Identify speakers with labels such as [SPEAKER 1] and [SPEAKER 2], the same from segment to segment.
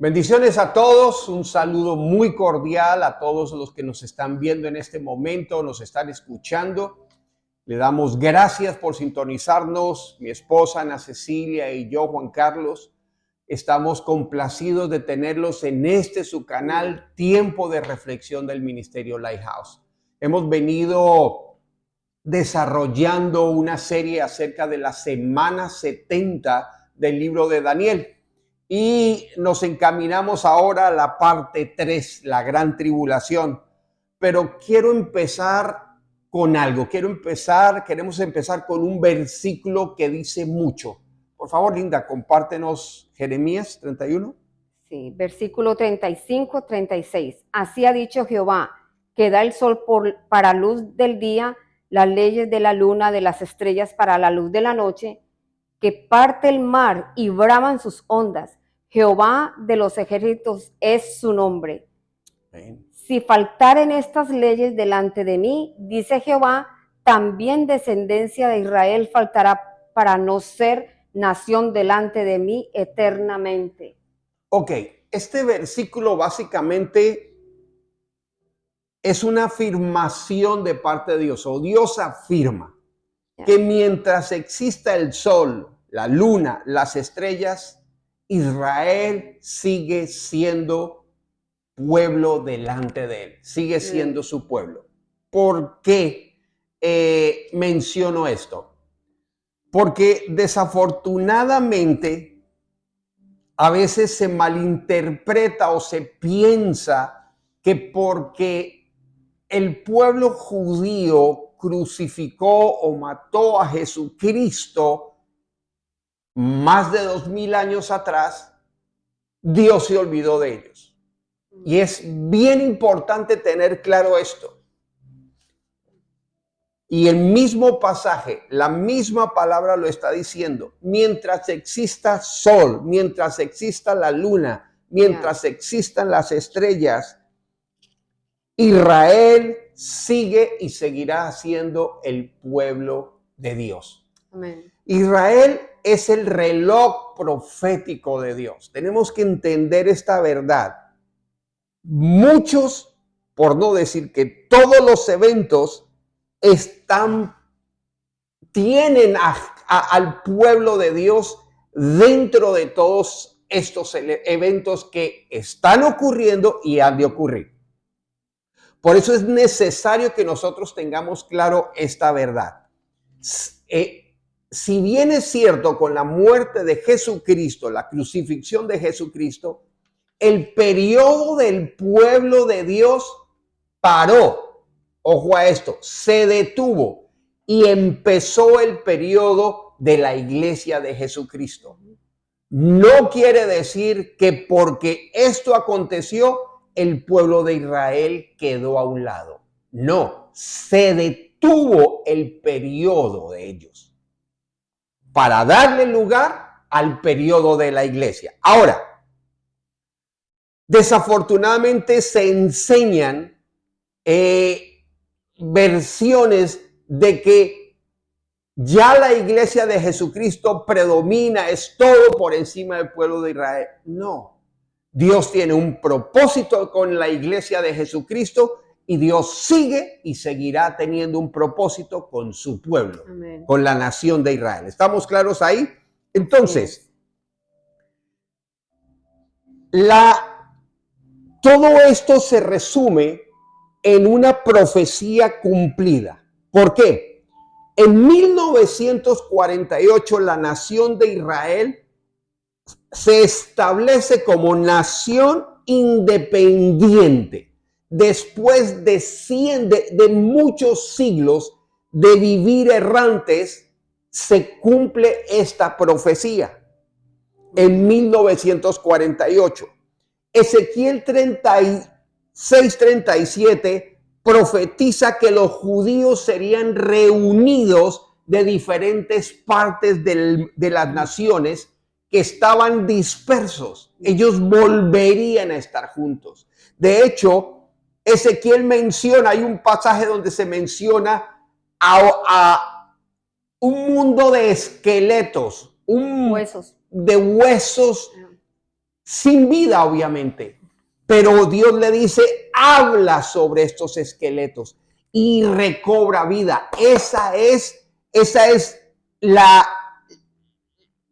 [SPEAKER 1] Bendiciones a todos, un saludo muy cordial a todos los que nos están viendo en este momento, nos están escuchando. Le damos gracias por sintonizarnos, mi esposa Ana Cecilia y yo, Juan Carlos. Estamos complacidos de tenerlos en su canal, Tiempo de Reflexión del Ministerio Lighthouse. Hemos venido desarrollando una serie acerca de la semana 70 del libro de Daniel. Y nos encaminamos ahora a la parte 3, la gran tribulación. Pero quiero empezar con algo. Queremos empezar con un versículo que dice mucho. Por favor, Linda, compártenos Jeremías 31.
[SPEAKER 2] Sí, versículo 35, 36. Así ha dicho Jehová, que da el sol para luz del día, las leyes de la luna, de las estrellas para la luz de la noche, que parte el mar y braman sus ondas. Jehová de los ejércitos es su nombre. Amén. Si faltaren estas leyes delante de mí, dice Jehová, también descendencia de Israel faltará para no ser nación delante de mí eternamente.
[SPEAKER 1] Ok, este versículo básicamente es una afirmación de parte de Dios, o Dios afirma que mientras exista el sol, la luna, las estrellas, Israel sigue siendo pueblo delante de él, sigue siendo su pueblo. ¿Por qué menciono esto? Porque desafortunadamente a veces se malinterpreta o se piensa que porque el pueblo judío crucificó o mató a Jesucristo más de 2000 años atrás, Dios se olvidó de ellos. Y es bien importante tener claro esto. Y el mismo pasaje, la misma palabra lo está diciendo. Mientras exista sol, mientras exista la luna, mientras existan las estrellas, Israel sigue y seguirá siendo el pueblo de Dios. Amén. Israel es el reloj profético de Dios. Tenemos que entender esta verdad. Muchos, por no decir que todos los eventos tienen al pueblo de Dios dentro de todos estos eventos que están ocurriendo y han de ocurrir. Por eso es necesario que nosotros tengamos claro esta verdad. Si bien es cierto, con la muerte de Jesucristo, la crucifixión de Jesucristo, el periodo del pueblo de Dios paró. Ojo a esto, se detuvo y empezó el periodo de la iglesia de Jesucristo. No quiere decir que porque esto aconteció, el pueblo de Israel quedó a un lado. No, se detuvo el periodo de ellos para darle lugar al periodo de la iglesia. Ahora, desafortunadamente se enseñan versiones de que ya la iglesia de Jesucristo predomina, es todo por encima del pueblo de Israel. No, Dios tiene un propósito con la iglesia de Jesucristo y Dios sigue y seguirá teniendo un propósito con su pueblo, amén, con la nación de Israel. ¿Estamos claros ahí? Entonces, todo esto se resume en una profecía cumplida. ¿Por qué? En 1948 la nación de Israel se establece como nación independiente. Después de muchos siglos de vivir errantes, se cumple esta profecía en 1948. Ezequiel 36:37 profetiza que los judíos serían reunidos de diferentes partes de las naciones que estaban dispersos. Ellos volverían a estar juntos. De hecho, Ezequiel hay un pasaje donde se menciona a un mundo de esqueletos, de huesos sin vida obviamente, pero Dios le dice, habla sobre estos esqueletos y recobra vida. Esa es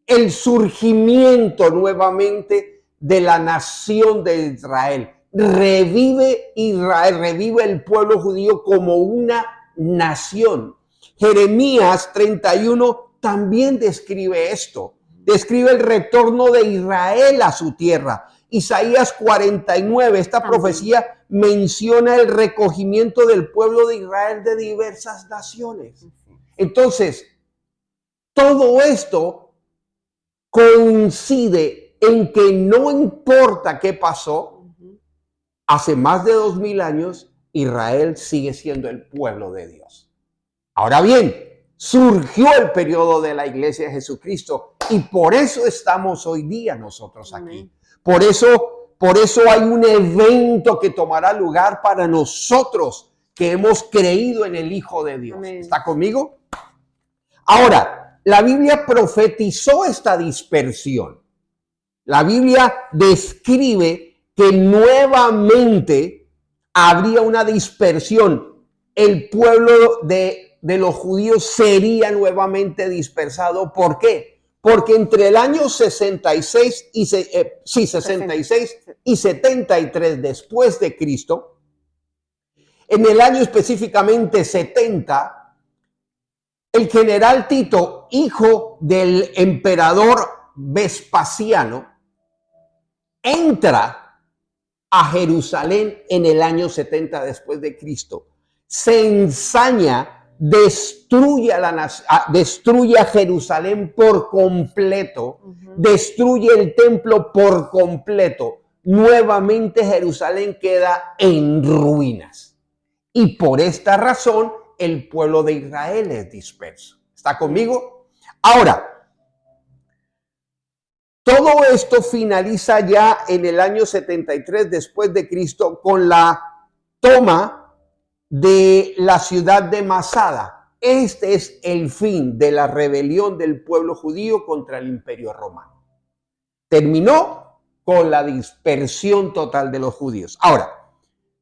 [SPEAKER 1] el surgimiento nuevamente de la nación de Israel. Revive Israel, revive el pueblo judío como una nación. Jeremías 31 también describe esto. Describe el retorno de Israel a su tierra. Isaías 49, esta profecía menciona el recogimiento del pueblo de Israel de diversas naciones. Entonces, todo esto coincide en que no importa qué pasó, hace más de 2000 años, Israel sigue siendo el pueblo de Dios. Ahora bien, surgió el periodo de la Iglesia de Jesucristo y por eso estamos hoy día nosotros aquí. Por eso hay un evento que tomará lugar para nosotros que hemos creído en el Hijo de Dios. Amén. ¿Está conmigo? Ahora, la Biblia profetizó esta dispersión. La Biblia describe que nuevamente habría una dispersión. El pueblo de los judíos sería nuevamente dispersado. ¿Por qué? Porque entre el año 66 y 73 después de Cristo, en el año específicamente 70, el general Tito, hijo del emperador Vespasiano, entra a Jerusalén en el año 70 después de Cristo. Se ensaña, destruye a Jerusalén por completo, destruye el templo por completo. Nuevamente Jerusalén queda en ruinas. Y por esta razón el pueblo de Israel es disperso. ¿Está conmigo? Ahora, todo esto finaliza ya en el año 73 después de Cristo con la toma de la ciudad de Masada. Este es el fin de la rebelión del pueblo judío contra el Imperio Romano. Terminó con la dispersión total de los judíos. Ahora,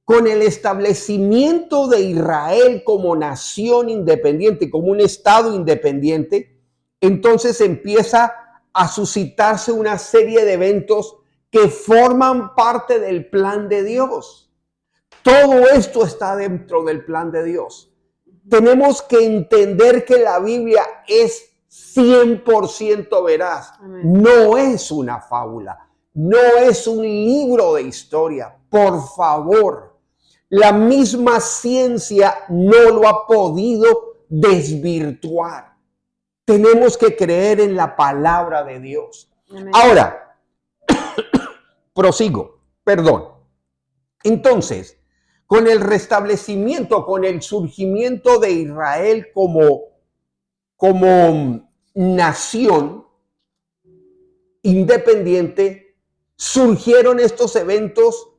[SPEAKER 1] con el establecimiento de Israel como nación independiente, como un estado independiente, entonces empieza a suscitarse una serie de eventos que forman parte del plan de Dios. Todo esto está dentro del plan de Dios. Tenemos que entender que la Biblia es 100% veraz. Amén. No es una fábula, no es un libro de historia. Por favor, la misma ciencia no lo ha podido desvirtuar. Tenemos que creer en la palabra de Dios. Amén. Ahora, prosigo, perdón. Entonces, con el restablecimiento, con el surgimiento de Israel como nación independiente, surgieron estos eventos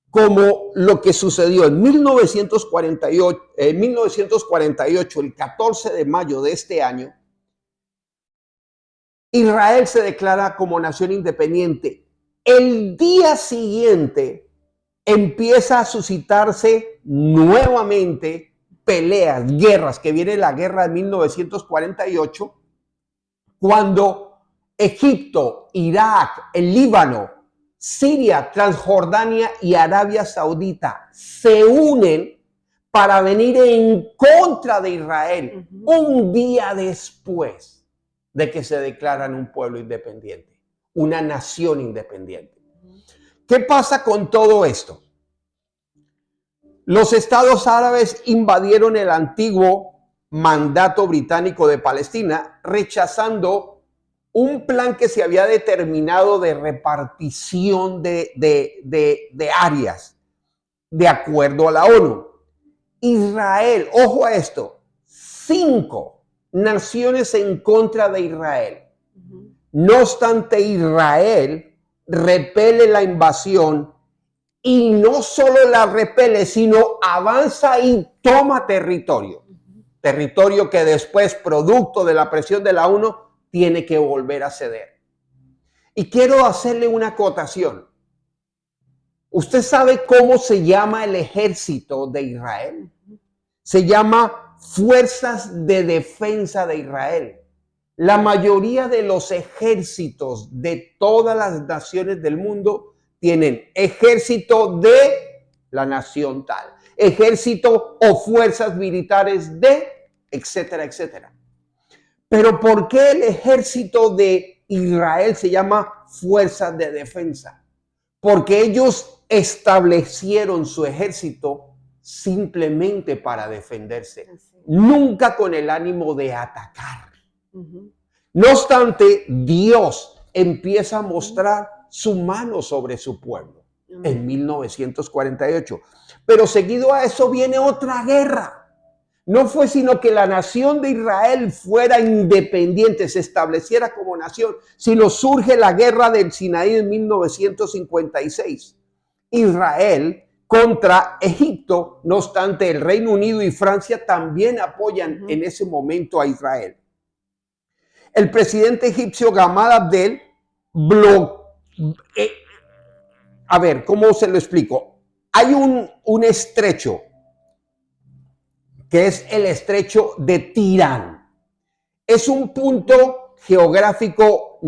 [SPEAKER 1] como lo que sucedió en 1948, el 14 de mayo de este año. Israel se declara como nación independiente. El día siguiente empieza a suscitarse nuevamente peleas, guerras, que viene la guerra de 1948, cuando Egipto, Irak, el Líbano, Siria, Transjordania y Arabia Saudita se unen para venir en contra de Israel un día después de que se declaran un pueblo independiente, una nación independiente. ¿Qué pasa con todo esto? Los estados árabes invadieron el antiguo mandato británico de Palestina, rechazando un plan que se había determinado de repartición de áreas, de acuerdo a la ONU. Israel, ojo a esto, 5 naciones en contra de Israel. No obstante, Israel repele la invasión y no solo la repele, sino avanza y toma territorio. Territorio que después, producto de la presión de la ONU, tiene que volver a ceder. Y quiero hacerle una acotación. ¿Usted sabe cómo se llama el ejército de Israel? Se llama Fuerzas de Defensa de Israel. La mayoría de los ejércitos de todas las naciones del mundo tienen ejército de la nación tal, ejército o fuerzas militares de, etcétera, etcétera. Pero ¿por qué el ejército de Israel se llama Fuerzas de Defensa? Porque ellos establecieron su ejército simplemente para defenderse, nunca con el ánimo de atacar. No obstante, Dios empieza a mostrar su mano sobre su pueblo en 1948. Pero seguido a eso viene otra guerra. No fue sino que la nación de Israel fuera independiente, se estableciera como nación, sino surge la guerra del Sinaí en 1956. Israel contra Egipto, no obstante, el Reino Unido y Francia también apoyan en ese momento a Israel. El presidente egipcio Gamal Abdel a ver, ¿cómo se lo explico? Hay un estrecho que es el estrecho de Tirán. Es un punto geográfico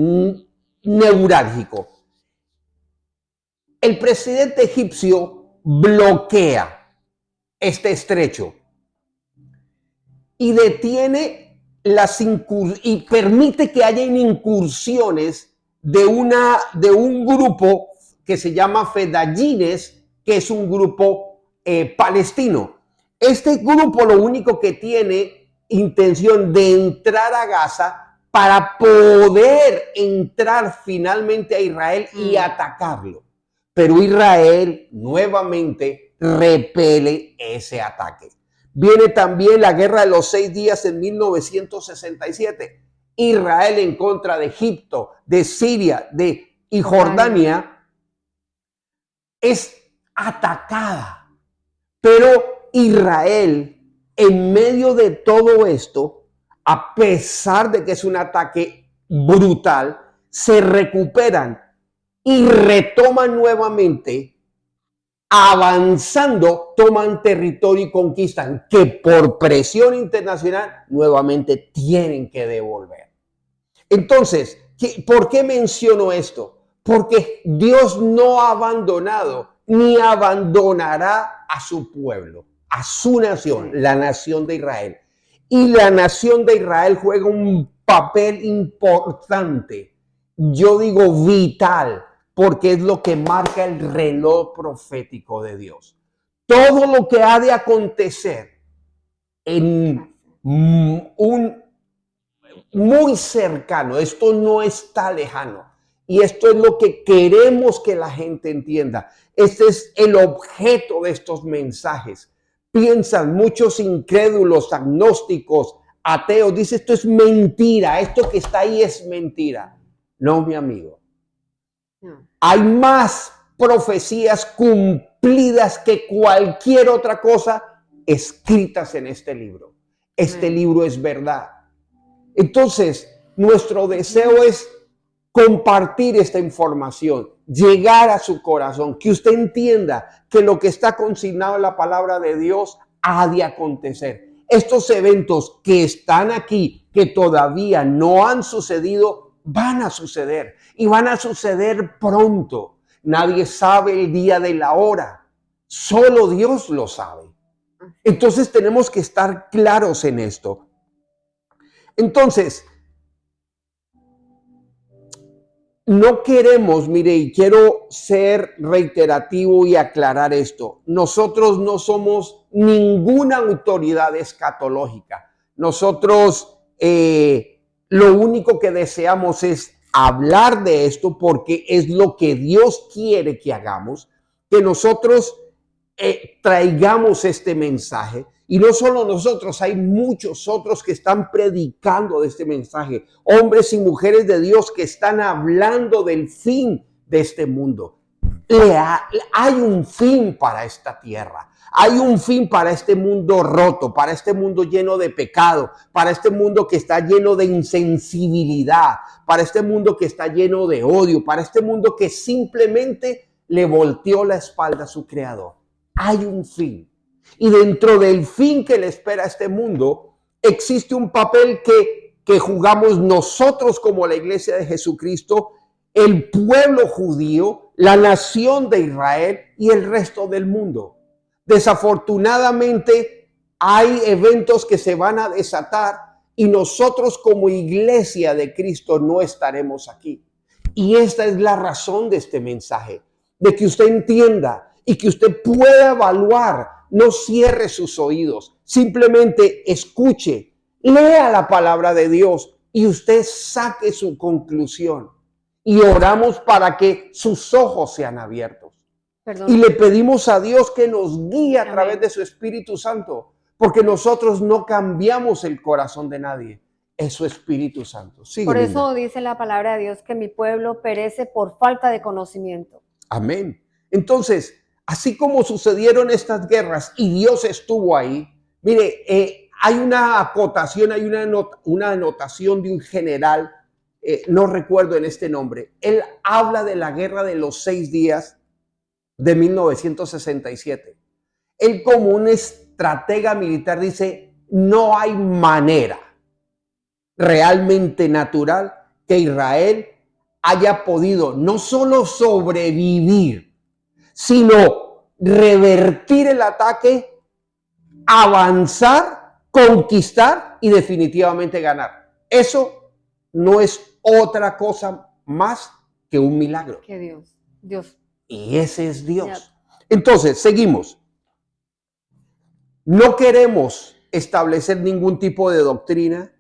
[SPEAKER 1] neurálgico. El presidente egipcio bloquea este estrecho y detiene y permite que haya incursiones de un grupo que se llama Fedayines, que es un grupo palestino. Este grupo lo único que tiene intención de entrar a Gaza para poder entrar finalmente a Israel y atacarlo. Pero Israel nuevamente repele ese ataque. Viene también la Guerra de los 6 días en 1967. Israel en contra de Egipto, de Siria y Jordania es atacada. Pero Israel, en medio de todo esto, a pesar de que es un ataque brutal, se recuperan y retoman nuevamente, avanzando, toman territorio y conquistan, que por presión internacional nuevamente tienen que devolver. Entonces, ¿por qué menciono esto? Porque Dios no ha abandonado ni abandonará a su pueblo, a su nación, la nación de Israel. Y la nación de Israel juega un papel importante, yo digo vital, porque es lo que marca el reloj profético de Dios. Todo lo que ha de acontecer en un muy cercano, esto no está lejano. Y esto es lo que queremos que la gente entienda. Este es el objeto de estos mensajes. Piensan muchos incrédulos, agnósticos, ateos, dicen esto es mentira, esto que está ahí es mentira. No, mi amigo. Hay más profecías cumplidas que cualquier otra cosa escritas en este libro. Este libro es verdad. Entonces, nuestro deseo es compartir esta información, llegar a su corazón, que usted entienda que lo que está consignado en la palabra de Dios ha de acontecer. Estos eventos que están aquí, que todavía no han sucedido, van a suceder y van a suceder pronto. Nadie sabe el día de la hora, solo Dios lo sabe. Entonces tenemos que estar claros en esto. Entonces, no queremos, mire, y quiero ser reiterativo y aclarar esto. Nosotros no somos ninguna autoridad escatológica. Nosotros lo único que deseamos es hablar de esto porque es lo que Dios quiere que hagamos, que nosotros traigamos este mensaje. Y no solo nosotros, hay muchos otros que están predicando de este mensaje. Hombres y mujeres de Dios que están hablando del fin de este mundo. Hay un fin para esta tierra. Hay un fin para este mundo roto, para este mundo lleno de pecado, para este mundo que está lleno de insensibilidad, para este mundo que está lleno de odio, para este mundo que simplemente le volteó la espalda a su creador. Hay un fin. Y dentro del fin que le espera a este mundo, existe un papel que jugamos nosotros como la iglesia de Jesucristo, el pueblo judío, la nación de Israel y el resto del mundo. Desafortunadamente, hay eventos que se van a desatar y nosotros como iglesia de Cristo no estaremos aquí. Y esta es la razón de este mensaje, de que usted entienda y que usted pueda evaluar. No cierre sus oídos, simplemente escuche, lea la palabra de Dios y usted saque su conclusión. Y oramos para que sus ojos sean abiertos.
[SPEAKER 2] Perdón.
[SPEAKER 1] Y le pedimos a Dios que nos guíe a
[SPEAKER 2] Amén.
[SPEAKER 1] través de su Espíritu Santo, porque nosotros no cambiamos el corazón de nadie, es su Espíritu Santo. Sigue,
[SPEAKER 2] Por eso
[SPEAKER 1] Linda.
[SPEAKER 2] dice la palabra de Dios que mi pueblo perece por falta de conocimiento.
[SPEAKER 1] Amén. Entonces, así como sucedieron estas guerras y Dios estuvo ahí, mire, hay una acotación, hay una anotación de un general, no recuerdo en este nombre. Él habla de la guerra de los 6 días de 1967. Él, como un estratega militar, dice, no hay manera realmente natural que Israel haya podido no solo sobrevivir, sino revertir el ataque, avanzar, conquistar y definitivamente ganar. Eso no es otra cosa más que un milagro.
[SPEAKER 2] Que Dios.
[SPEAKER 1] Y ese es Dios. Entonces, seguimos. No queremos establecer ningún tipo de doctrina.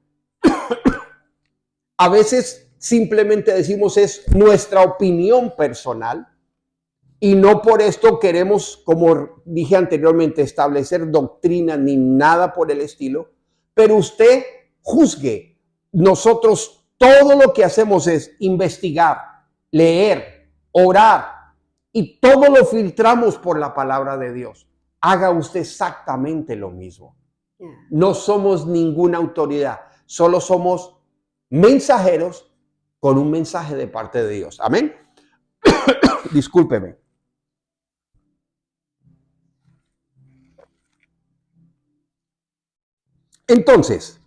[SPEAKER 1] A veces simplemente decimos es nuestra opinión personal y no por esto queremos, como dije anteriormente, establecer doctrina ni nada por el estilo, pero usted juzgue. Nosotros todo lo que hacemos es investigar, leer, orar y todo lo filtramos por la palabra de Dios. Haga usted exactamente lo mismo. No somos ninguna autoridad, solo somos mensajeros con un mensaje de parte de Dios. Amén. Discúlpeme. Entonces,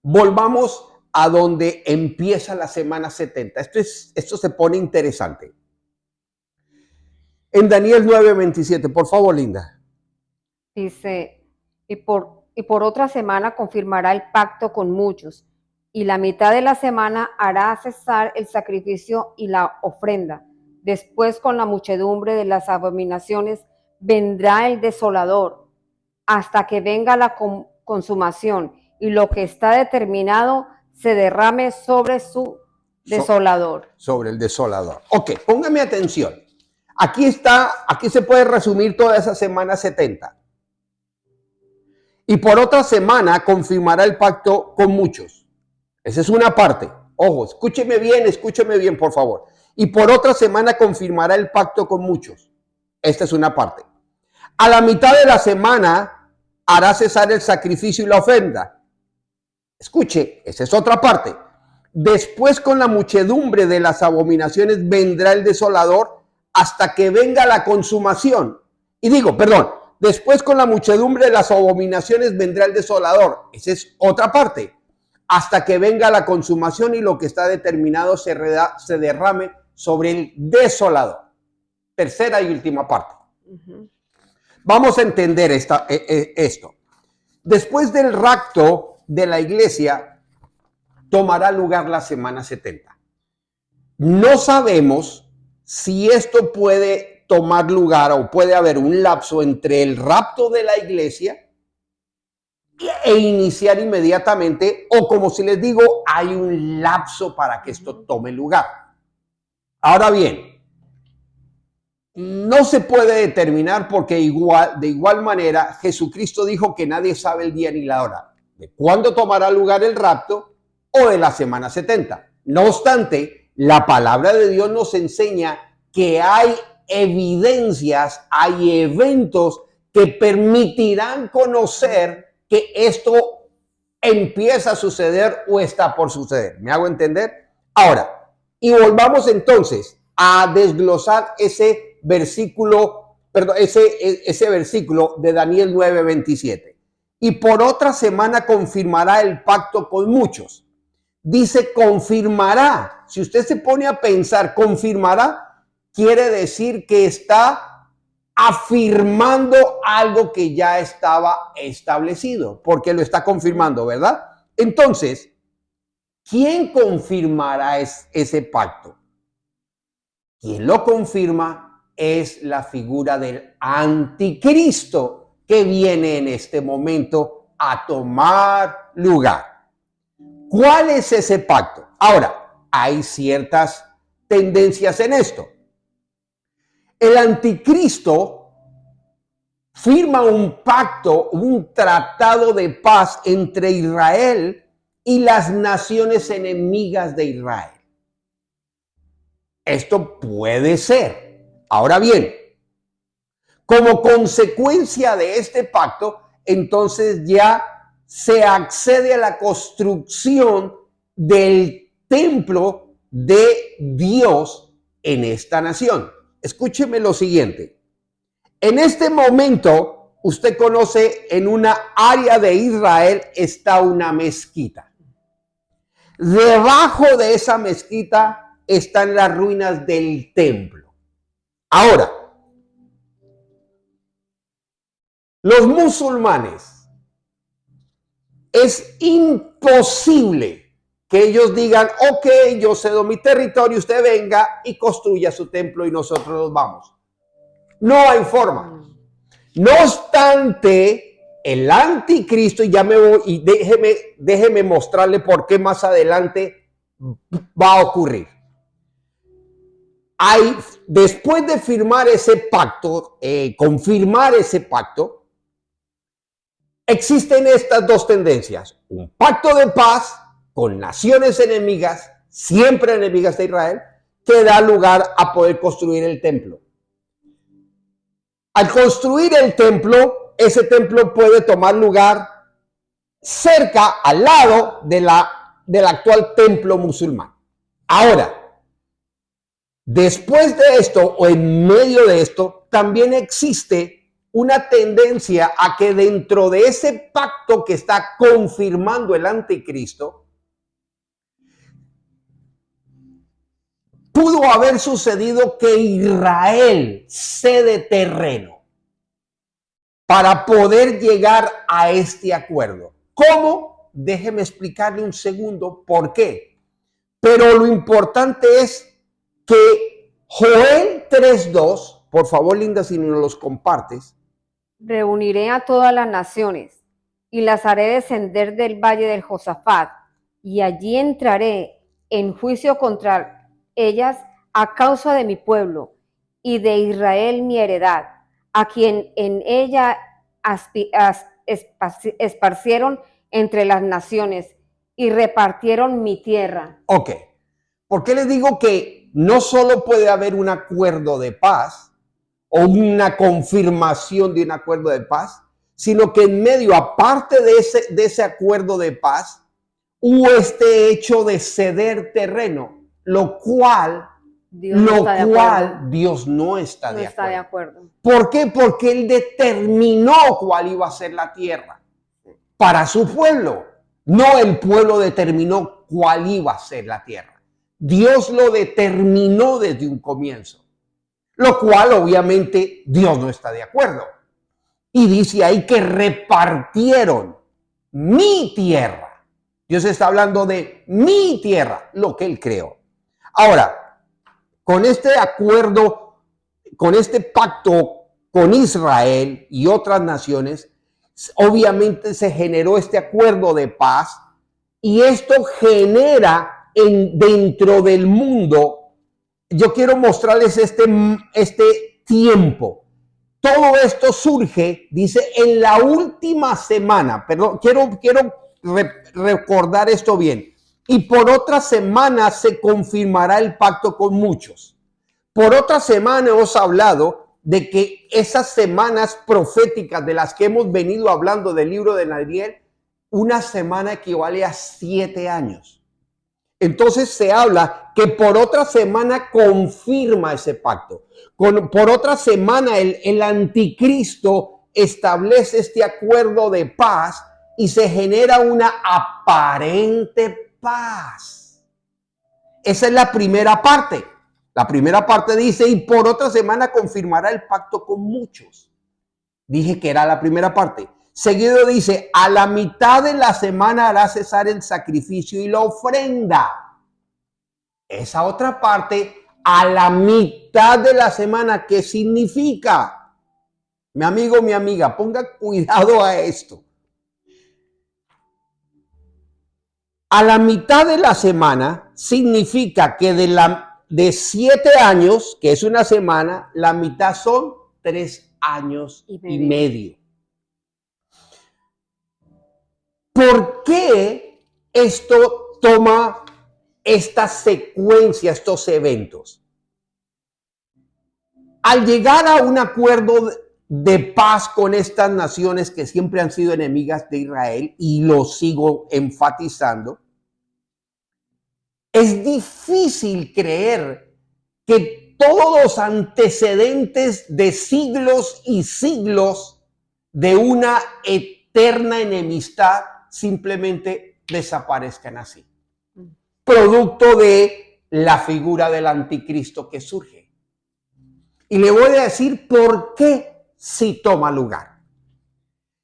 [SPEAKER 1] volvamos a donde empieza la semana 70. Esto se pone interesante. En Daniel 9:27, por favor, Linda.
[SPEAKER 2] Dice, y por otra semana confirmará el pacto con muchos, y la mitad de la semana hará cesar el sacrificio y la ofrenda. Después, con la muchedumbre de las abominaciones, vendrá el desolador, hasta que venga la consumación, y lo que está determinado se derrame sobre su desolador.
[SPEAKER 1] Sobre el desolador. Ok, póngame atención. Aquí se puede resumir toda esa semana 70. Y por otra semana confirmará el pacto con muchos. Esa es una parte. Ojo, escúcheme bien, por favor. Y por otra semana confirmará el pacto con muchos. Esta es una parte. A la mitad de la semana hará cesar el sacrificio y la ofrenda. Escuche, esa es otra parte. Después, con la muchedumbre de las abominaciones vendrá el desolador hasta que venga la consumación. Y digo, perdón, después con la muchedumbre de las abominaciones vendrá el desolador. Esa es otra parte. Hasta que venga la consumación y lo que está determinado se derrame sobre el desolador. Tercera y última parte. Vamos a entender esto. Después del rapto de la iglesia, tomará lugar la semana 70. No sabemos si esto puede tomar lugar o puede haber un lapso entre el rapto de la iglesia e iniciar inmediatamente, o como si les digo, hay un lapso para que esto tome lugar. Ahora bien, no se puede determinar porque de igual manera Jesucristo dijo que nadie sabe el día ni la hora de cuándo tomará lugar el rapto o de la semana 70. No obstante, la palabra de Dios nos enseña que hay evidencias, hay eventos que permitirán conocer que esto empieza a suceder o está por suceder. ¿Me hago entender? Ahora, y volvamos entonces a desglosar ese versículo, ese versículo de Daniel 9:27. Y por otra semana confirmará el pacto con muchos. Dice confirmará. Si usted se pone a pensar, confirmará, quiere decir que está afirmando algo que ya estaba establecido, porque lo está confirmando, ¿verdad? Entonces, ¿quién confirmará ese pacto? Quien lo confirma es la figura del anticristo que viene en este momento a tomar lugar. ¿Cuál es ese pacto? Ahora, hay ciertas tendencias en esto. El anticristo firma un pacto, un tratado de paz entre Israel y las naciones enemigas de Israel. Esto puede ser. Ahora bien, como consecuencia de este pacto, entonces ya se accede a la construcción del templo de Dios en esta nación. Escúcheme lo siguiente. En este momento, usted conoce, en una área de Israel está una mezquita. Debajo de esa mezquita están las ruinas del templo. Ahora, los musulmanes, es imposible que ellos digan, ok, yo cedo mi territorio, usted venga y construya su templo y nosotros nos vamos. No hay forma. No obstante, el anticristo, y ya me voy, y déjeme mostrarle por qué más adelante va a ocurrir. Después de firmar ese pacto, confirmar ese pacto, existen estas dos tendencias: un pacto de paz con naciones enemigas, siempre enemigas de Israel, que da lugar a poder construir el templo. Al construir el templo, ese templo puede tomar lugar cerca, al lado del actual templo musulmán. Ahora, después de esto o en medio de esto, también existe una tendencia a que dentro de ese pacto que está confirmando el anticristo, pudo haber sucedido que Israel cede terreno para poder llegar a este acuerdo. ¿Cómo? Déjeme explicarle un segundo por qué. Pero lo importante es que Joel 3:2, por favor, Linda, si nos los compartes.
[SPEAKER 2] Reuniré a todas las naciones y las haré descender del valle del Josafat, y allí entraré en juicio contra ellas a causa de mi pueblo y de Israel mi heredad, a quien en ella esparcieron entre las naciones y repartieron mi tierra.
[SPEAKER 1] Ok, ¿por qué les digo que no solo puede haber un acuerdo de paz o una confirmación de un acuerdo de paz, sino que en medio, aparte de ese acuerdo de paz, hubo este hecho de ceder terreno, lo cual Dios no está de acuerdo. ¿Por qué? Porque Él determinó cuál iba a ser la tierra para su pueblo. No el pueblo determinó cuál iba a ser la tierra. Dios lo determinó desde un comienzo, lo cual obviamente Dios no está de acuerdo. Y dice ahí que repartieron mi tierra. Dios está hablando de mi tierra, lo que Él creó. Ahora, con este acuerdo, con este pacto con Israel y otras naciones, obviamente se generó este acuerdo de paz, y esto genera dentro del mundo. Yo quiero mostrarles este tiempo. Todo esto surge, dice, en la última semana. Perdón, quiero recordar esto bien. Y por otra semana se confirmará el pacto con muchos. Por otra semana hemos hablado de que esas semanas proféticas de las que hemos venido hablando del libro de Daniel, una semana equivale a 7 años. Entonces se habla que por otra semana confirma ese pacto. Por otra semana el anticristo establece este acuerdo de paz y se genera una aparente paz. Esa es la primera parte. La primera parte dice, y por otra semana confirmará el pacto con muchos. Dije que era la primera parte. Seguido dice, a la mitad de la semana hará cesar el sacrificio y la ofrenda. Esa otra parte, a la mitad de la semana, ¿qué significa? Mi amigo, mi amiga, ponga cuidado a esto. A la mitad de la semana significa que de 7 años, que es una semana, la mitad son 3 años y medio. ¿Por qué esto toma esta secuencia, estos eventos? Al llegar a un acuerdo de paz con estas naciones que siempre han sido enemigas de Israel, y lo sigo enfatizando, es difícil creer que todos los antecedentes de siglos y siglos de una eterna enemistad simplemente desaparezcan así, producto de la figura del anticristo que surge. Y le voy a decir por qué sí toma lugar.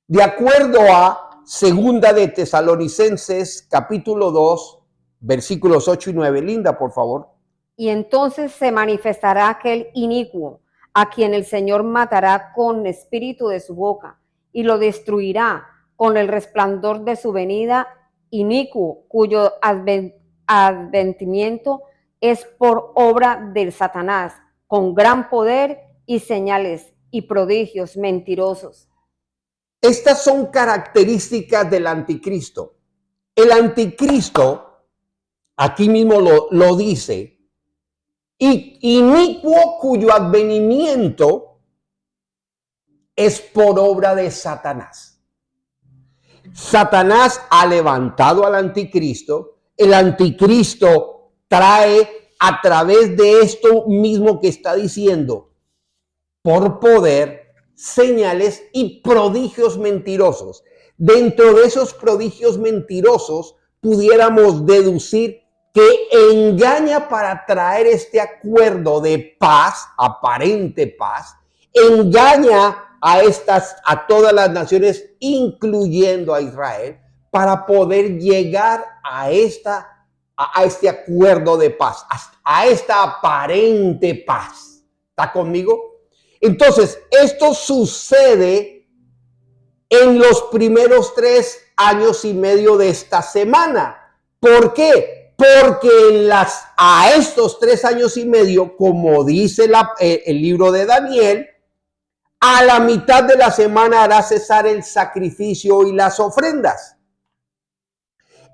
[SPEAKER 1] De acuerdo a Segunda de Tesalonicenses, capítulo 2, versículos 8 y 9. Linda, por favor.
[SPEAKER 2] Y entonces se manifestará aquel inicuo, a quien el Señor matará con espíritu de su boca, y lo destruirá con el resplandor de su venida, inicuo, cuyo advenimiento es por obra del Satanás, con gran poder y señales y prodigios mentirosos.
[SPEAKER 1] Estas son características del anticristo. El anticristo, aquí mismo lo dice, inicuo cuyo advenimiento es por obra de Satanás. Satanás ha levantado al anticristo. El anticristo trae a través de esto mismo que está diciendo, por poder, señales y prodigios mentirosos. Dentro de esos prodigios mentirosos pudiéramos deducir que engaña para traer este acuerdo de paz, aparente paz, engaña a todas las naciones, incluyendo a Israel, para poder llegar a este acuerdo de paz, a esta aparente paz. ¿Está conmigo? Entonces, esto sucede en los primeros 3 años y medio de esta semana. ¿Por qué? Porque a estos 3 años y medio, como dice el libro de Daniel, a la mitad de la semana hará cesar el sacrificio y las ofrendas.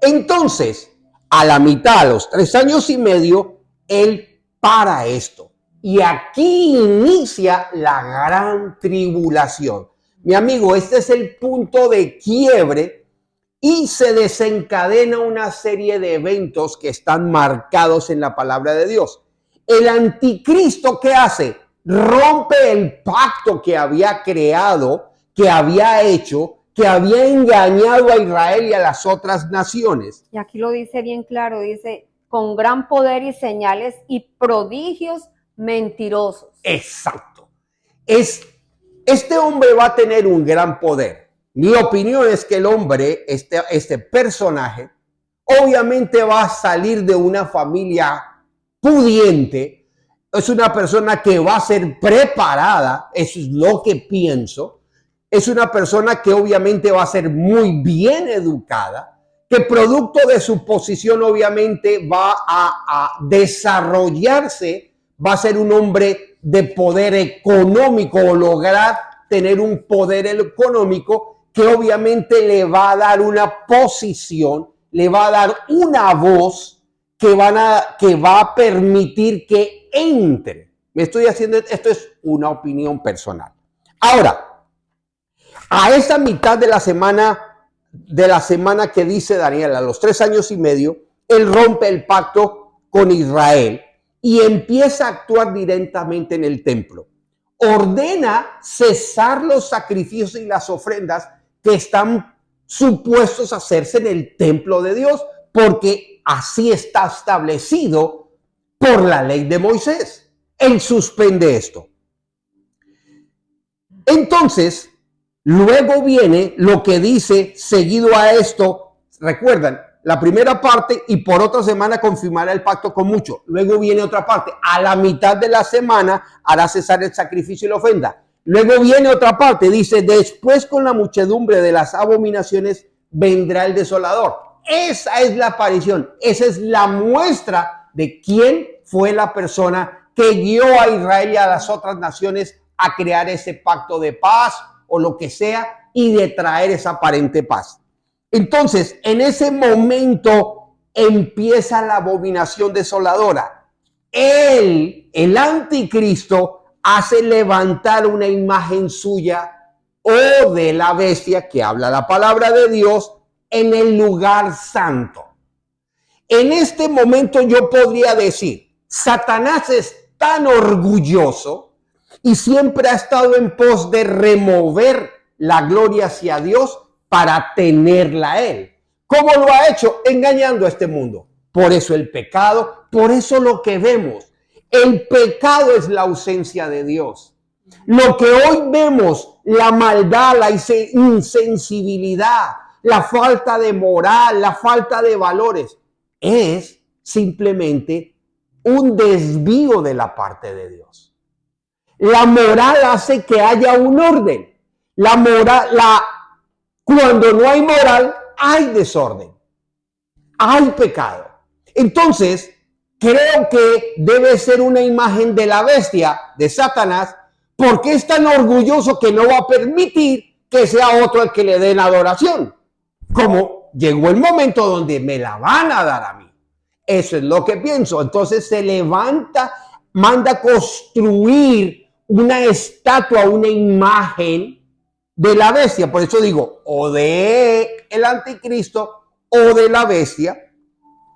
[SPEAKER 1] Entonces, a la mitad, a los 3 años y medio, él para esto. Y aquí inicia la gran tribulación. Mi amigo, este es el punto de quiebre y se desencadena una serie de eventos que están marcados en la palabra de Dios. El anticristo, ¿qué hace? Rompe el pacto que había creado, que había hecho, que había engañado a Israel y a las otras naciones.
[SPEAKER 2] Y aquí lo dice bien claro, dice, con gran poder y señales y prodigios mentirosos.
[SPEAKER 1] Exacto. Este hombre va a tener un gran poder. Mi opinión es que el hombre, este personaje, obviamente va a salir de una familia pudiente. Es una persona que va a ser preparada, eso es lo que pienso. Es una persona que obviamente va a ser muy bien educada, que producto de su posición obviamente va a desarrollarse, va a ser un hombre de poder económico o lograr tener un poder económico que obviamente le va a dar una posición, le va a dar una voz que va a permitir que entre Esto es una opinión personal. Ahora, a esa mitad de la semana que dice Daniel, a los 3 años y medio, él rompe el pacto con Israel y empieza a actuar directamente en el templo. Ordena cesar los sacrificios y las ofrendas que están supuestos a hacerse en el templo de Dios, porque así está establecido por la ley de Moisés. Él suspende esto. Entonces, luego viene lo que dice seguido a esto. Recuerdan, la primera parte, y por otra semana confirmará el pacto con muchos. Luego viene otra parte, a la mitad de la semana hará cesar el sacrificio y la ofrenda. Luego viene otra parte, dice, después con la muchedumbre de las abominaciones vendrá el desolador. Esa es la aparición, esa es la muestra de quién fue la persona que guió a Israel y a las otras naciones a crear ese pacto de paz o lo que sea y de traer esa aparente paz. Entonces, en ese momento empieza la abominación desoladora. El anticristo, hace levantar una imagen suya o de la bestia que habla la palabra de Dios en el lugar santo. En este momento yo podría decir, Satanás es tan orgulloso y siempre ha estado en pos de remover la gloria hacia Dios para tenerla a él. ¿Cómo lo ha hecho? Engañando a este mundo. Por eso el pecado, por eso lo que vemos. El pecado es la ausencia de Dios. Lo que hoy vemos, la maldad, la insensibilidad, la falta de moral, la falta de valores, es simplemente un desvío de la parte de Dios. La moral hace que haya un orden. Cuando no hay moral, hay desorden, hay pecado. Entonces, creo que debe ser una imagen de la bestia, de Satanás, porque es tan orgulloso que no va a permitir que sea otro el que le den adoración. Como llegó el momento donde me la van a dar a mí. Eso es lo que pienso. Entonces se levanta, manda construir una estatua, una imagen de la bestia. Por eso digo, o de el anticristo o de la bestia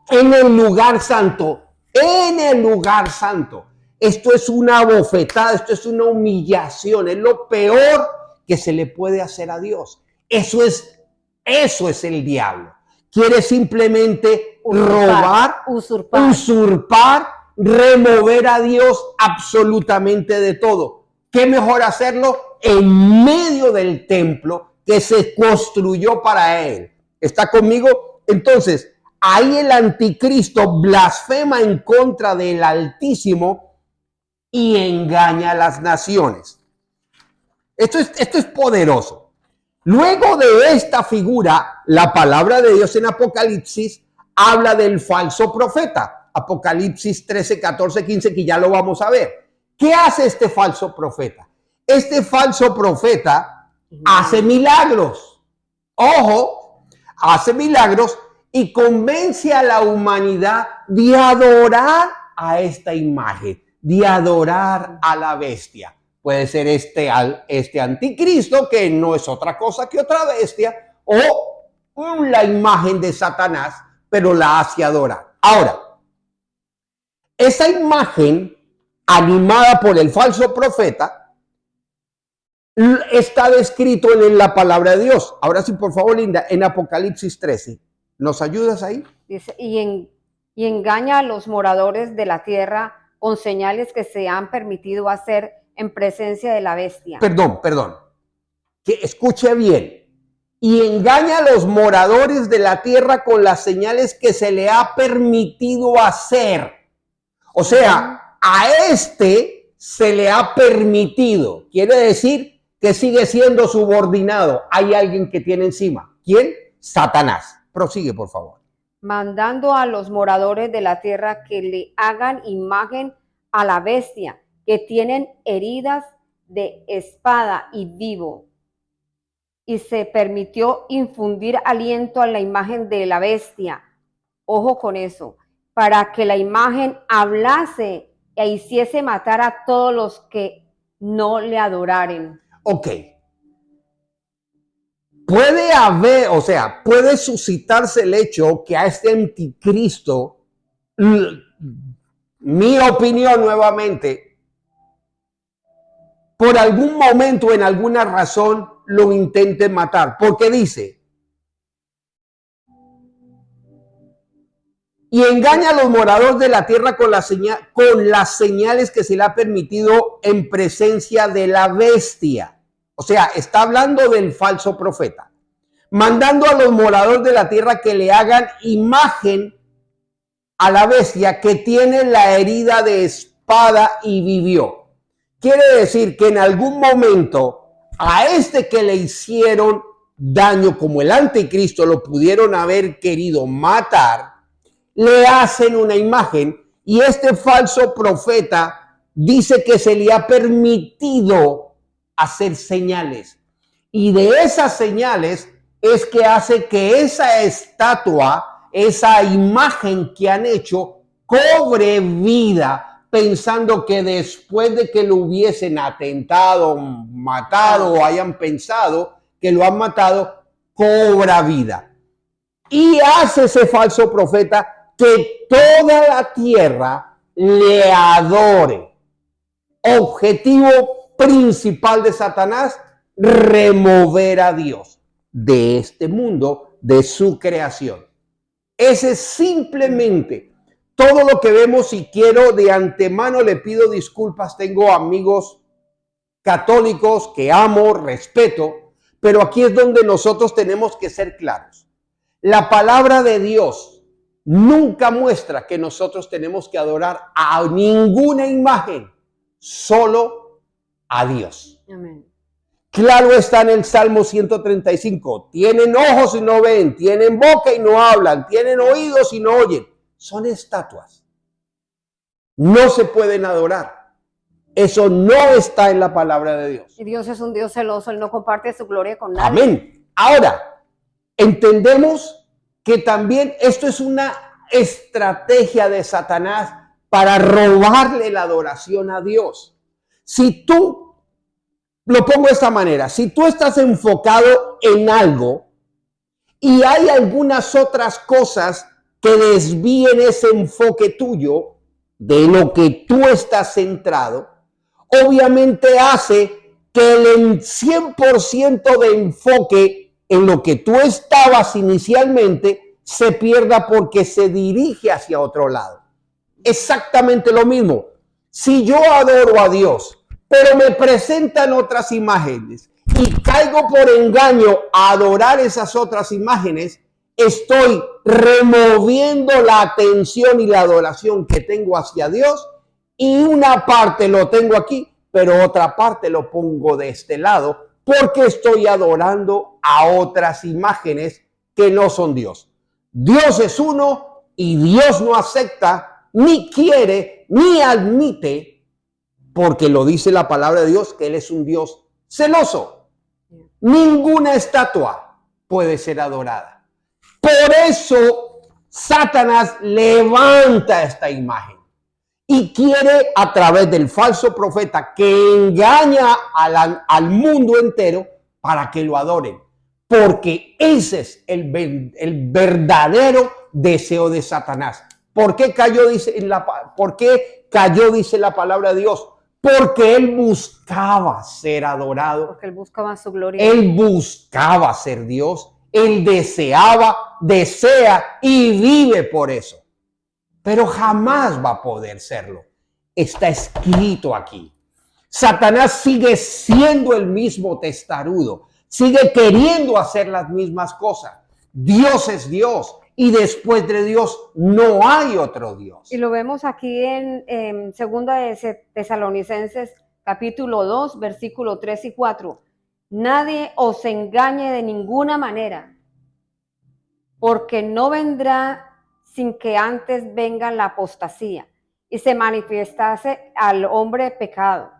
[SPEAKER 1] en el lugar santo. En el lugar santo. Esto es una bofetada, esto es una humillación, es lo peor que se le puede hacer a Dios. Eso es el diablo. Quiere simplemente robar, usurpar, remover a Dios absolutamente de todo. ¿Qué mejor hacerlo en medio del templo que se construyó para él? ¿Está conmigo? Entonces, ahí el anticristo blasfema en contra del Altísimo y engaña a las naciones. Esto es poderoso. Luego de esta figura, la palabra de Dios en Apocalipsis habla del falso profeta. Apocalipsis 13, 14, 15, que ya lo vamos a ver. ¿Qué hace este falso profeta? Este falso profeta hace milagros. Ojo, hace milagros y convence a la humanidad de adorar a esta imagen, de adorar a la bestia. Puede ser este anticristo, que no es otra cosa que otra bestia, o la imagen de Satanás, pero la hace adorar. Ahora, esa imagen animada por el falso profeta está descrito en la palabra de Dios. Ahora sí, por favor, Linda, en Apocalipsis 13. ¿Nos ayudas ahí?
[SPEAKER 2] Dice, y engaña a los moradores de la tierra con señales que se han permitido hacer en presencia de la bestia.
[SPEAKER 1] Perdón. Que escuche bien. Y engaña a los moradores de la tierra con las señales que se le ha permitido hacer. O sea, a este se le ha permitido. Quiere decir que sigue siendo subordinado. Hay alguien que tiene encima. ¿Quién? Satanás. Prosigue, por favor.
[SPEAKER 2] Mandando a los moradores de la tierra que le hagan imagen a la bestia, que tienen heridas de espada y vivo. Y se permitió infundir aliento a la imagen de la bestia. Ojo con eso, para que la imagen hablase e hiciese matar a todos los que no le adoraren.
[SPEAKER 1] Ok. Puede haber, o sea, puede suscitarse el hecho que a este anticristo, mi opinión nuevamente, por algún momento, en alguna razón, lo intente matar. Porque dice, y engaña a los moradores de la tierra con las señales que se le ha permitido en presencia de la bestia. O sea, está hablando del falso profeta, mandando a los moradores de la tierra que le hagan imagen a la bestia que tiene la herida de espada y vivió. Quiere decir que en algún momento a este que le hicieron daño, como el anticristo lo pudieron haber querido matar, le hacen una imagen y este falso profeta dice que se le ha permitido hacer señales. Y de esas señales es que hace que esa estatua, esa imagen que han hecho, cobre vida, pensando que después de que lo hubiesen atentado, matado o hayan pensado que lo han matado, cobra vida. Y hace ese falso profeta que toda la tierra le adore. Objetivo principal de Satanás, remover a Dios de este mundo, de su creación. Ese es simplemente todo lo que vemos, y quiero de antemano, le pido disculpas, tengo amigos católicos que amo, respeto, pero aquí es donde nosotros tenemos que ser claros. La palabra de Dios nunca muestra que nosotros tenemos que adorar a ninguna imagen, solo a Dios.
[SPEAKER 2] Amén.
[SPEAKER 1] Claro está en el Salmo 135, tienen ojos y no ven, tienen boca y no hablan, tienen oídos y no oyen. Son estatuas. No se pueden adorar. Eso no está en la palabra de Dios.
[SPEAKER 2] Y Dios es un Dios celoso, Él no comparte su gloria con nadie.
[SPEAKER 1] Amén. Ahora, entendemos que también esto es una estrategia de Satanás para robarle la adoración a Dios. Si tú, lo pongo de esta manera, si tú estás enfocado en algo y hay algunas otras cosas que desvíen ese enfoque tuyo de lo que tú estás centrado, obviamente hace que el 100% de enfoque en lo que tú estabas inicialmente se pierda porque se dirige hacia otro lado. Exactamente lo mismo. Si yo adoro a Dios, pero me presentan otras imágenes y caigo por engaño a adorar esas otras imágenes, estoy removiendo la atención y la adoración que tengo hacia Dios, y una parte lo tengo aquí, pero otra parte lo pongo de este lado, porque estoy adorando a otras imágenes que no son Dios. Dios es uno y Dios no acepta, ni quiere, ni admite, porque lo dice la palabra de Dios, que Él es un Dios celoso. Ninguna estatua puede ser adorada. Por eso Satanás levanta esta imagen y quiere, a través del falso profeta que engaña al mundo entero, para que lo adoren. Porque ese es el verdadero deseo de Satanás. ¿Por qué cayó, dice la palabra de Dios? Porque él buscaba ser adorado.
[SPEAKER 2] Porque Él buscaba su gloria.
[SPEAKER 1] Él buscaba ser Dios. Él deseaba, desea y vive por eso. Pero jamás va a poder serlo. Está escrito aquí. Satanás sigue siendo el mismo testarudo. Sigue queriendo hacer las mismas cosas. Dios es Dios. Y después de Dios no hay otro Dios.
[SPEAKER 2] Y lo vemos aquí en Segunda de Tesalonicenses, capítulo 2, versículo 3 y 4. Nadie os engañe de ninguna manera, porque no vendrá sin que antes venga la apostasía y se manifestase al hombre pecado,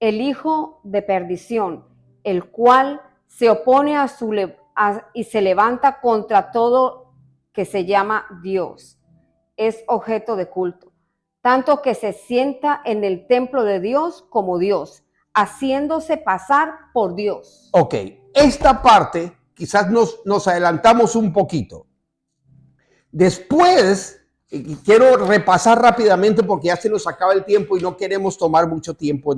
[SPEAKER 2] el hijo de perdición, el cual se opone y se levanta contra todo que se llama Dios, es objeto de culto, tanto que se sienta en el templo de Dios como Dios, haciéndose pasar por Dios.
[SPEAKER 1] Ok, esta parte quizás nos adelantamos un poquito. Después, y quiero repasar rápidamente porque ya se nos acaba el tiempo y no queremos tomar mucho tiempo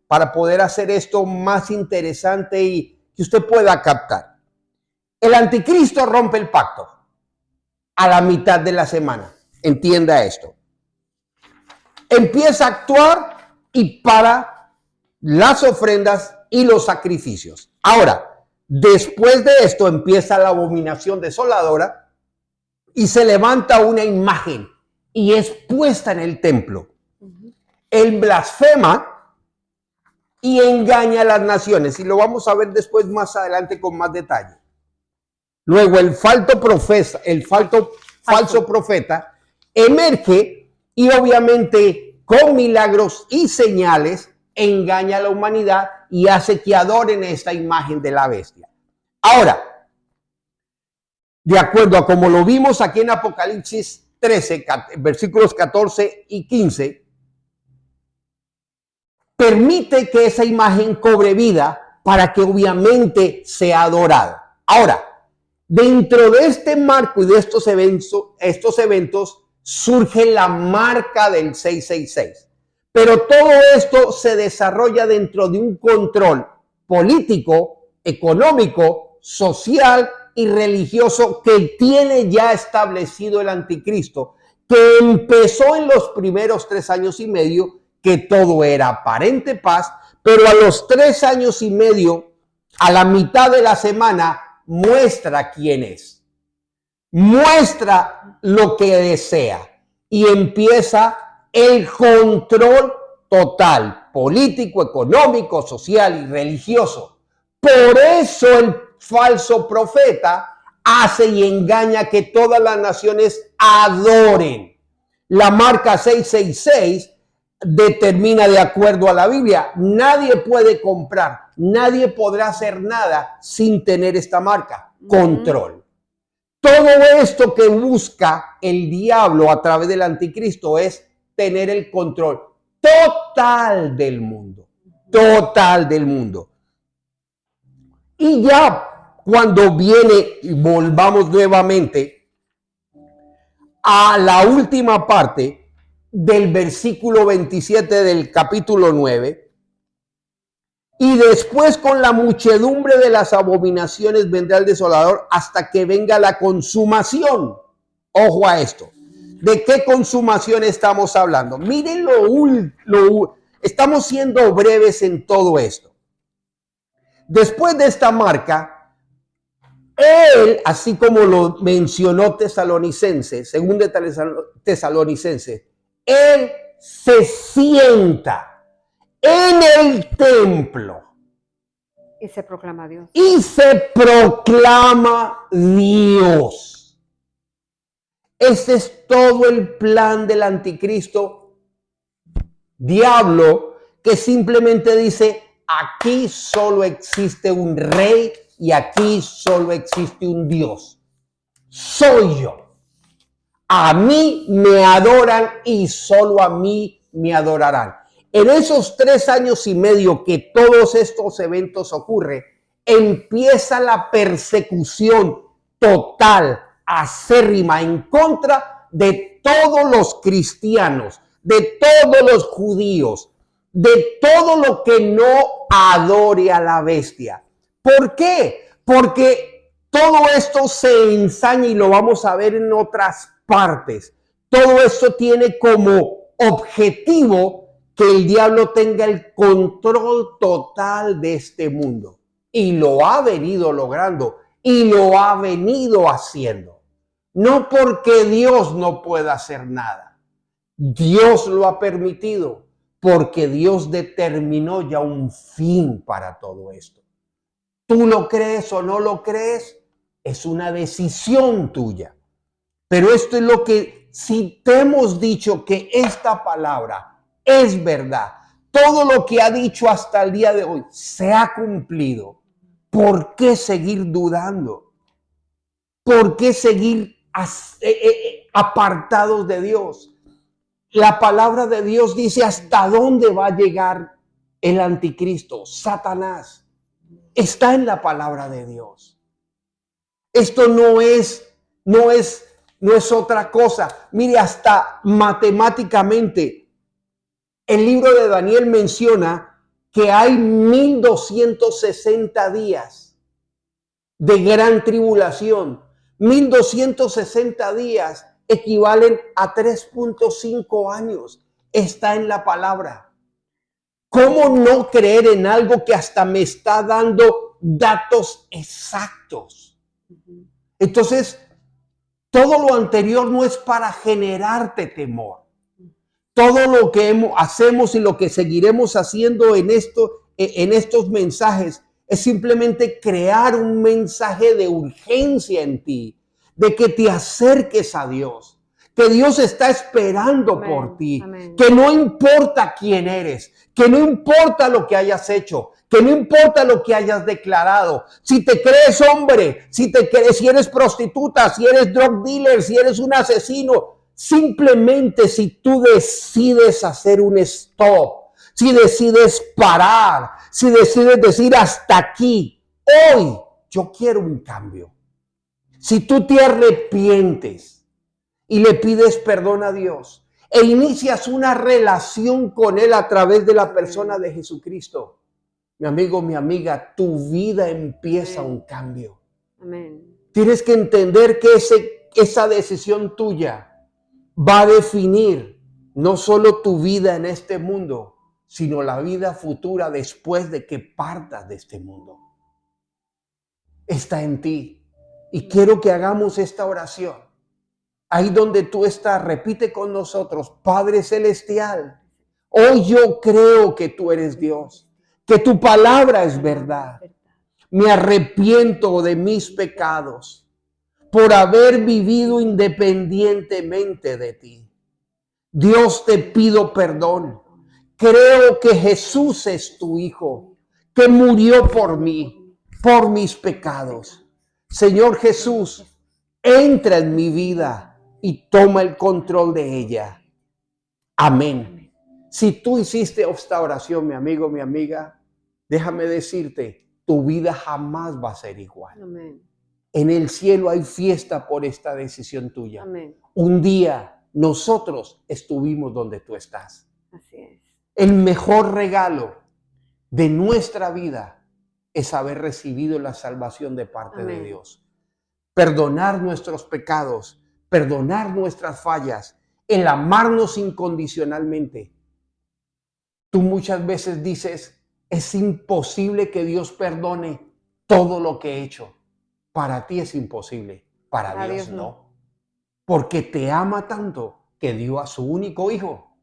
[SPEAKER 1] para poder hacer esto más interesante y que usted pueda captar. El anticristo rompe el pacto a la mitad de la semana. Entienda esto. Empieza a actuar y para las ofrendas y los sacrificios. Ahora, después de esto empieza la abominación desoladora y se levanta una imagen y es puesta en el templo. Él blasfema y engaña a las naciones. Y lo vamos a ver después más adelante con más detalle. Luego el falso profeta emerge y obviamente con milagros y señales engaña a la humanidad y hace que adoren esta imagen de la bestia. Ahora, de acuerdo a como lo vimos aquí en Apocalipsis 13, versículos 14 y 15, permite que esa imagen cobre vida para que obviamente sea adorada. Ahora, dentro de este marco y de estos eventos surge la marca del 666. Pero todo esto se desarrolla dentro de un control político, económico, social y religioso que tiene ya establecido el anticristo, que empezó en los primeros 3 años y medio, que todo era aparente paz, pero a los 3 años y medio, a la mitad de la semana, muestra quién es, muestra lo que desea y empieza el control total, político, económico, social y religioso. Por eso el falso profeta hace y engaña que todas las naciones adoren. La marca 666 determina, de acuerdo a la Biblia, nadie puede comprar, nadie podrá hacer nada sin tener esta marca, control. Todo esto que busca el diablo a través del anticristo es tener el control total del mundo, total del mundo. Y ya cuando viene, volvamos nuevamente a la última parte del versículo 27 del capítulo 9, y después con la muchedumbre de las abominaciones vendrá el desolador hasta que venga la consumación. Ojo a esto. ¿De qué consumación estamos hablando? Miren estamos siendo breves en todo esto. Después de esta marca, él, así como lo mencionó Tesalonicenses, según de Tesalonicenses, él se sienta en el templo
[SPEAKER 2] y se proclama Dios.
[SPEAKER 1] Y se proclama Dios. Ese es todo el plan del anticristo, diablo, que simplemente dice, aquí solo existe un rey y aquí solo existe un Dios. Soy yo. A mí me adoran y solo a mí me adorarán. En esos 3 años y medio que todos estos eventos ocurren, empieza la persecución total, acérrima, en contra de todos los cristianos, de todos los judíos, de todo lo que no adore a la bestia. ¿Por qué? Porque todo esto se ensaña y lo vamos a ver en otras partes. Todo esto tiene como objetivo que el diablo tenga el control total de este mundo. Y lo ha venido logrando y lo ha venido haciendo. No porque Dios no pueda hacer nada. Dios lo ha permitido porque Dios determinó ya un fin para todo esto. ¿Tú lo crees o no lo crees? Es una decisión tuya. Pero esto es lo que, si te hemos dicho que esta palabra es verdad, todo lo que ha dicho hasta el día de hoy se ha cumplido, ¿por qué seguir dudando? ¿Por qué seguir apartados de Dios? La palabra de Dios dice hasta dónde va a llegar el anticristo, Satanás. Está en la palabra de Dios. Esto no es otra cosa. Mire, hasta matemáticamente, el libro de Daniel menciona que hay 1260 días de gran tribulación. 1260 días equivalen a 3.5 años. Está en la palabra. ¿Cómo no creer en algo que hasta me está dando datos exactos? Entonces, todo lo anterior no es para generarte temor. Todo lo que hacemos y lo que seguiremos haciendo en estos mensajes es simplemente crear un mensaje de urgencia en ti, de que te acerques a Dios, que Dios está esperando por ti, que no importa quién eres, que no importa lo que hayas hecho, que no importa lo que hayas declarado, si te crees hombre, si eres prostituta, si eres drug dealer, si eres un asesino, simplemente si tú decides hacer un stop, si decides parar, si decides decir hasta aquí, hoy yo quiero un cambio. Si tú te arrepientes y le pides perdón a Dios e inicias una relación con Él a través de la persona de Jesucristo, mi amigo, mi amiga, tu vida empieza un cambio.
[SPEAKER 2] Amén.
[SPEAKER 1] Tienes que entender que esa decisión tuya va a definir no solo tu vida en este mundo, sino la vida futura después de que partas de este mundo. Está en ti. Y quiero que hagamos esta oración. Ahí donde tú estás, repite con nosotros: Padre Celestial, hoy yo creo que tú eres Dios, que tu palabra es verdad. Me arrepiento de mis pecados por haber vivido independientemente de ti. Dios, te pido perdón. Creo que Jesús es tu Hijo, que murió por mí, por mis pecados. Señor Jesús, entra en mi vida y toma el control de ella. Amén. Si tú hiciste esta oración, mi amigo, mi amiga, déjame decirte, tu vida jamás va a ser igual.
[SPEAKER 2] Amén.
[SPEAKER 1] En el cielo hay fiesta por esta decisión tuya.
[SPEAKER 2] Amén.
[SPEAKER 1] Un día nosotros estuvimos donde tú estás.
[SPEAKER 2] Así es.
[SPEAKER 1] El mejor regalo de nuestra vida es haber recibido la salvación de parte
[SPEAKER 2] Amén.
[SPEAKER 1] de Dios. Perdonar nuestros pecados, perdonar nuestras fallas, el amarnos incondicionalmente. Tú muchas veces dices, es imposible que Dios perdone todo lo que he hecho. Para ti es imposible, para Dios no. Porque te ama tanto que dio a su único hijo.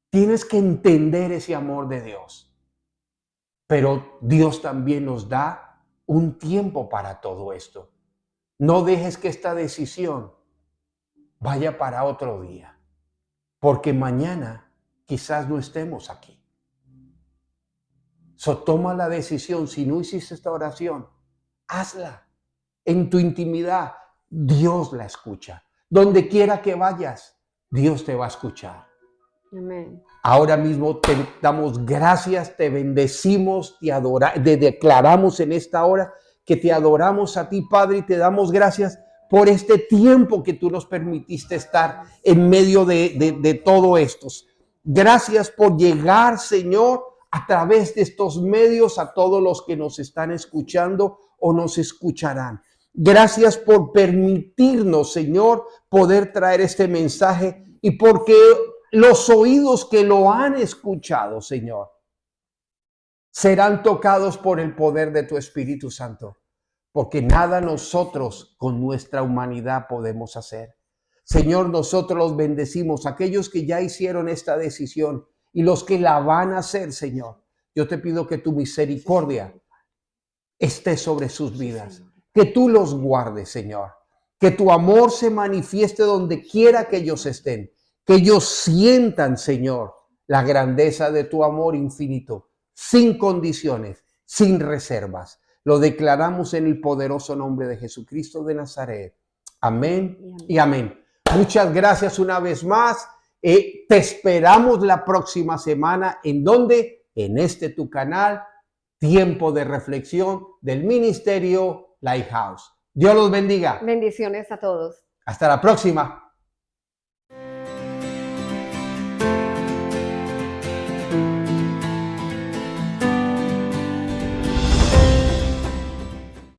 [SPEAKER 1] Tienes que entender ese amor de Dios. Pero Dios también nos da un tiempo para todo esto. No dejes que esta decisión vaya para otro día, porque mañana quizás no estemos aquí. Toma la decisión. Si no hiciste esta oración, hazla en tu intimidad. Dios la escucha. Donde quiera que vayas, Dios te va a escuchar.
[SPEAKER 2] Amén.
[SPEAKER 1] Ahora mismo te damos gracias, te bendecimos, te declaramos en esta hora que te adoramos a ti, Padre, y te damos gracias por este tiempo que tú nos permitiste estar en medio de todo esto. Gracias por llegar, Señor, a través de estos medios a todos los que nos están escuchando o nos escucharán. Gracias por permitirnos, Señor, poder traer este mensaje y porque los oídos que lo han escuchado, Señor, serán tocados por el poder de tu Espíritu Santo, porque nada nosotros con nuestra humanidad podemos hacer. Señor, nosotros los bendecimos, aquellos que ya hicieron esta decisión y los que la van a hacer, Señor. Yo te pido que tu misericordia esté sobre sus vidas, que tú los guardes, Señor, que tu amor se manifieste donde quiera que ellos estén, que ellos sientan, Señor, la grandeza de tu amor infinito, sin condiciones, sin reservas. Lo declaramos en el poderoso nombre de Jesucristo de Nazaret. Amén y amén. Muchas gracias una vez más Te esperamos la próxima semana. ¿En dónde? En este tu canal, Tiempo de Reflexión del Ministerio Lighthouse. Dios los bendiga.
[SPEAKER 2] Bendiciones a todos.
[SPEAKER 1] Hasta la próxima.